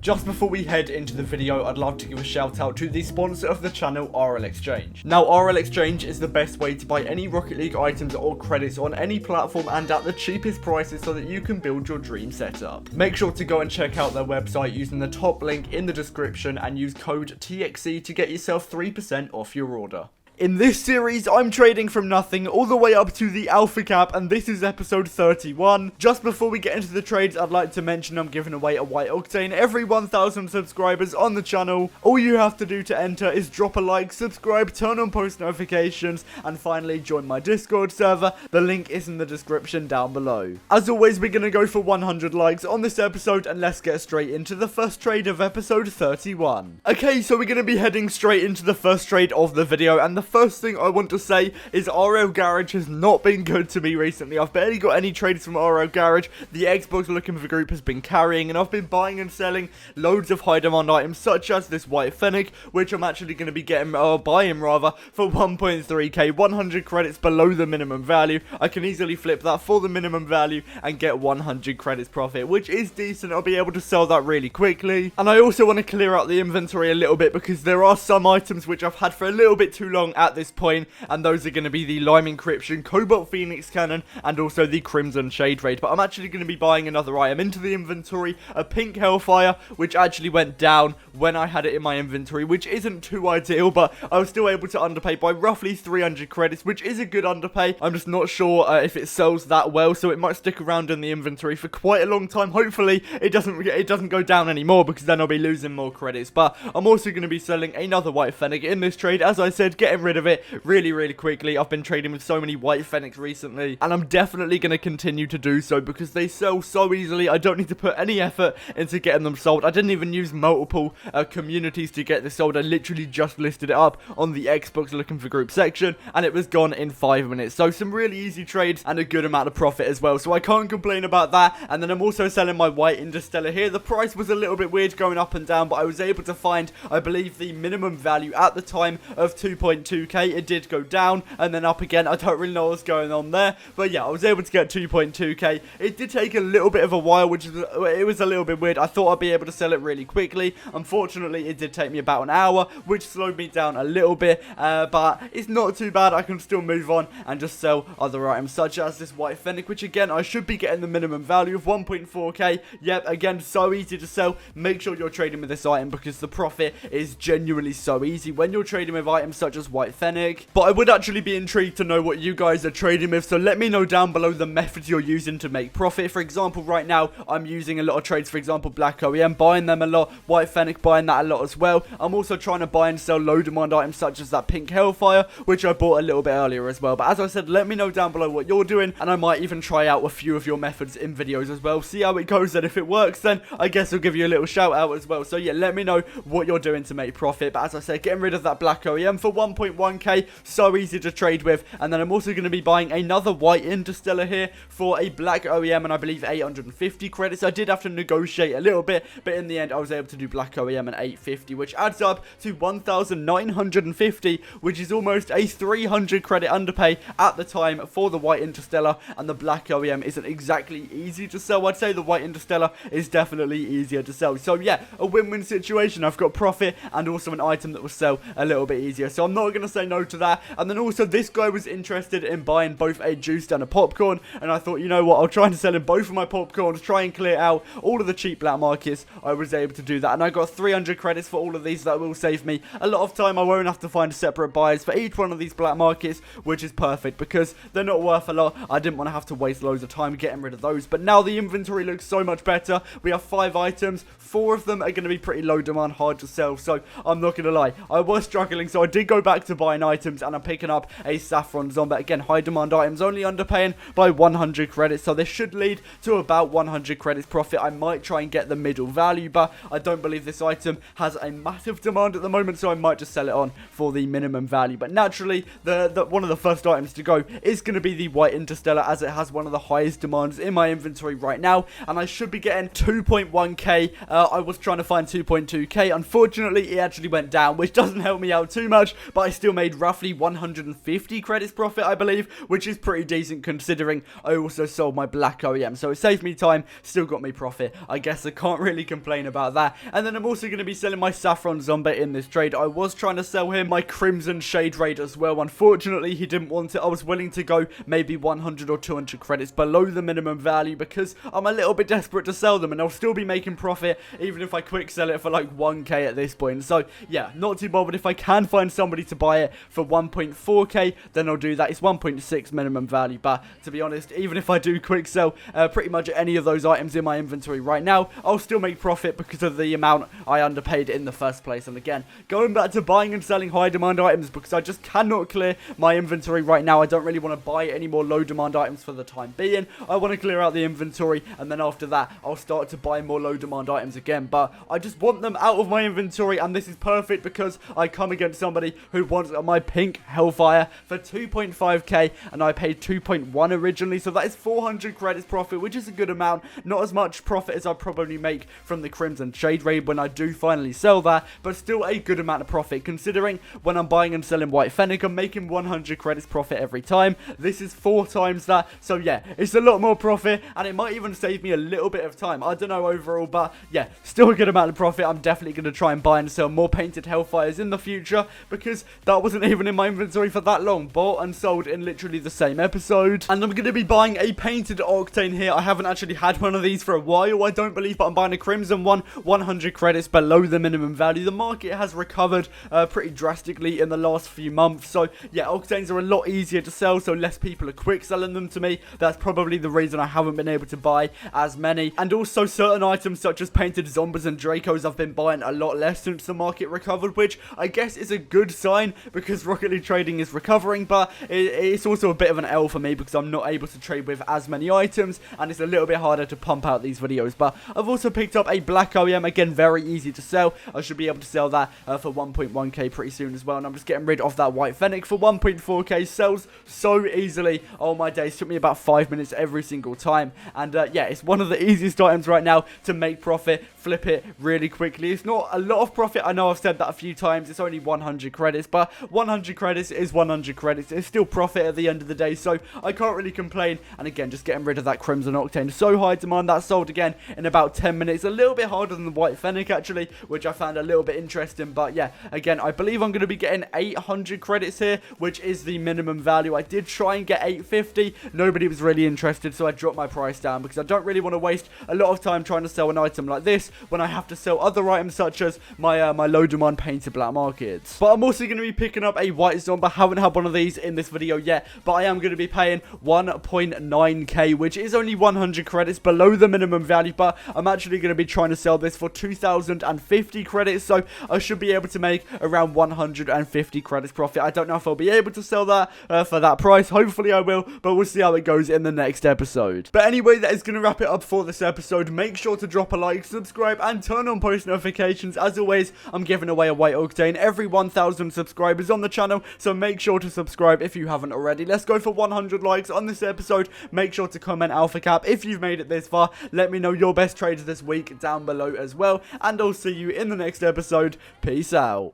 Just before we head into the video, I'd love to give a shout out to the sponsor of the channel, RL Exchange. Now, RL Exchange is the best way to buy any Rocket League items or credits on any platform and at the cheapest prices so that you can build your dream setup. Make sure to go and check out their website using the top link in the description and use code TXE to get yourself 3% off your order. In this series, I'm trading from nothing all the way up to the alpha cap, and this is episode 31. Just before we get into the trades, I'd like to mention I'm giving away a white octane every 1,000 subscribers on the channel. All you have to do to enter is drop a like, subscribe, turn on post notifications, and finally join my Discord server. The link is in the description down below. As always, we're going to go for 100 likes on this episode, and let's get straight into the first trade of episode 31. Okay, so we're going to be heading straight into the first trade of the video, and the first thing I want to say is RL Garage has not been good to me recently. I've barely got any trades from RL Garage. The Xbox Looking For group has been carrying, and I've been buying and selling loads of high demand items such as this White Fennec, which I'm actually going to be getting, buying rather, for 1.3k, 100 credits below the minimum value. I can easily flip that for the minimum value and get 100 credits profit, which is decent. I'll be able to sell that really quickly. And I also want to clear out the inventory a little bit because there are some items which I've had for a little bit too long at this point, and those are going to be the Lime Encryption, Cobalt Phoenix Cannon, and also the Crimson Shade Raid. But I'm actually going to be buying another item into the inventory, a Pink Hellfire, which actually went down when I had it in my inventory, which isn't too ideal, but I was still able to underpay by roughly 300 credits, which is a good underpay. I'm just not sure if it sells that well, so it might stick around in the inventory for quite a long time. Hopefully it doesn't go down anymore, because then I'll be losing more credits. But I'm also going to be selling another White Fennec in this trade, as I said, getting rid of it really quickly. I've been trading with so many White Fennecs recently, and I'm definitely going to continue to do so because they sell so easily. I don't need to put any effort into getting them sold. I didn't even use multiple communities to get this sold. I literally just listed it up on the Xbox Looking For group section, and it was gone in 5 minutes. So some really easy trades and a good amount of profit as well, so I can't complain about that. And then I'm also selling my White Interstellar here. The price was a little bit weird going up and down, but I was able to find, I believe, the minimum value at the time of 2.2k. It did go down and then up again. I don't really know what's going on there, but yeah, I was able to get 2.2k. It did take a little bit of a while, it was a little bit weird. I thought I'd be able to sell it really quickly. Unfortunately, it did take me about an hour, which slowed me down a little bit, but it's not too bad. I can still move on and just sell other items such as this White Fennec, which again, I should be getting the minimum value of 1.4k. Yep, again, so easy to sell. Make sure you're trading with this item because the profit is genuinely so easy when you're trading with items such as White Fennec. But I would actually be intrigued to know what you guys are trading with, so let me know down below the methods you're using to make profit. For example, right now, I'm using a lot of trades, for example, Black OEM, buying them a lot, White Fennec, buying that a lot as well. I'm also trying to buy and sell low demand items such as that Pink Hellfire, which I bought a little bit earlier as well. But as I said, let me know down below what you're doing, and I might even try out a few of your methods in videos as well, see how it goes, and if it works, then I guess I'll give you a little shout out as well. So yeah, let me know what you're doing to make profit. But as I said, getting rid of that Black OEM for 1.1k, so easy to trade with. And then I'm also going to be buying another White Interstellar here for a Black OEM, and I believe 850 credits. I did have to negotiate a little bit, but in the end I was able to do Black OEM at 850, which adds up to 1,950, which is almost a 300 credit underpay at the time for the White Interstellar. And the Black OEM isn't exactly easy to sell. I'd say the White Interstellar is definitely easier to sell. So yeah, a win-win situation. I've got profit and also an item that will sell a little bit easier, so I'm not going to say no to that. And then also, this guy was interested in buying both a juice and a popcorn, and I thought, you know what, I'll try and sell him both of my popcorns, try and clear out all of the cheap black markets. I was able to do that, and I got 300 credits for all of these. That will save me a lot of time. I won't have to find separate buyers for each one of these black markets, which is perfect because they're not worth a lot. I didn't want to have to waste loads of time getting rid of those, but now the inventory looks so much better. We have 5 items, 4 of them are going to be pretty low demand, hard to sell, so I'm not going to lie, I was struggling, so I did go back to buying items, and I'm picking up a Saffron Zombie. Again, high demand items, only underpaying by 100 credits, so this should lead to about 100 credits profit. I might try and get the middle value, but I don't believe this item has a massive demand at the moment, so I might just sell it on for the minimum value. But naturally, the one of the first items to go is going to be the White Interstellar, as it has one of the highest demands in my inventory right now, and I should be getting 2.1k. I was trying to find 2.2k. Unfortunately, it actually went down, which doesn't help me out too much, but I still made roughly 150 credits profit, I believe, which is pretty decent considering I also sold my black OEM. So it saved me time, still got me profit. I guess I can't really complain about that. And then I'm also going to be selling my Saffron Zombie in this trade. I was trying to sell him my Crimson Shade Raid as well. Unfortunately, he didn't want it. I was willing to go maybe 100 or 200 credits below the minimum value because I'm a little bit desperate to sell them and I'll still be making profit even if I quick sell it for like 1k at this point. So yeah, not too bothered. If I can find somebody to buy it for 1.4k, then I'll do that. It's 1.6 minimum value, but to be honest, even if I do quick sell pretty much any of those items in my inventory right now, I'll still make profit because of the amount I underpaid in the first place. And again, going back to buying and selling high demand items because I just cannot clear my inventory right now. I don't really want to buy any more low demand items for the time being. I want to clear out the inventory, and then after that I'll start to buy more low demand items again, but I just want them out of my inventory. And this is perfect because I come against somebody who wants my pink Hellfire for 2.5k and I paid 2.1 originally, so that is 400 credits profit, which is a good amount. Not as much profit as I probably make from the Crimson Shade Raid when I do finally sell that, but still a good amount of profit considering when I'm buying and selling White Fennec I'm making 100 credits profit every time. This is 4 times that, so yeah, it's a lot more profit and it might even save me a little bit of time. I don't know overall, but yeah, still a good amount of profit. I'm definitely going to try and buy and sell more painted Hellfires in the future because that wasn't even in my inventory for that long. Bought and sold in literally the same episode. And I'm going to be buying a painted Octane here. I haven't actually had one of these for a while, I don't believe, but I'm buying a Crimson one, 100 credits below the minimum value. The market has recovered pretty drastically in the last few months, so yeah, Octanes are a lot easier to sell, so less people are quick selling them to me. That's probably the reason I haven't been able to buy as many. And also certain items such as painted Zombies and Dracos I've been buying a lot less since the market recovered, which I guess is a good sign because Rocket League trading is recovering, but it's also a bit of an L for me because I'm not able to trade with as many items and it's a little bit harder to pump out these videos. But I've also picked up a black OEM, again very easy to sell. I should be able to sell that for 1.1k pretty soon as well, and I'm just getting rid of that White Fennec for 1.4k. Sells so easily. Oh my days, took me about 5 minutes every single time, and yeah, it's one of the easiest items right now to make profit, flip it really quickly. It's not a lot of profit, I know I've said that a few times, it's only 100 credits, but 100 credits is 100 credits. It's still profit at the end of the day, so I can't really complain. And again, just getting rid of that Crimson Octane, so high demand. That sold again in about 10 minutes. A little bit harder than the White Fennec actually, which I found a little bit interesting, but yeah, again, I believe I'm going to be getting 800 credits here, which is the minimum value. I did try and get 850, nobody was really interested, so I dropped my price down because I don't really want to waste a lot of time trying to sell an item like this when I have to sell other items such as my low demand painted black markets. But I'm also going to be picking up a White Zombie. I haven't had one of these in this video yet, but I am going to be paying 1.9k, which is only 100 credits below the minimum value, but I'm actually going to be trying to sell this for 2,050 credits, so I should be able to make around 150 credits profit. I don't know if I'll be able to sell that for that price. Hopefully I will, but we'll see how it goes in the next episode. But anyway, that is going to wrap it up for this episode. Make sure to drop a like, subscribe, and turn on post notifications. As always, I'm giving away a White Octane every 1,000 subscribers on the channel, so make sure to subscribe if you haven't already. Let's go for 100 likes on this episode. Make sure to comment Alpha Cap if you've made it this far. Let me know your best trades this week down below as well, and I'll see you in the next episode. Peace out.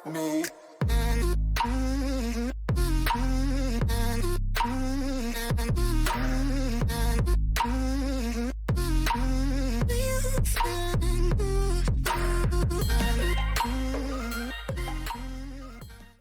Me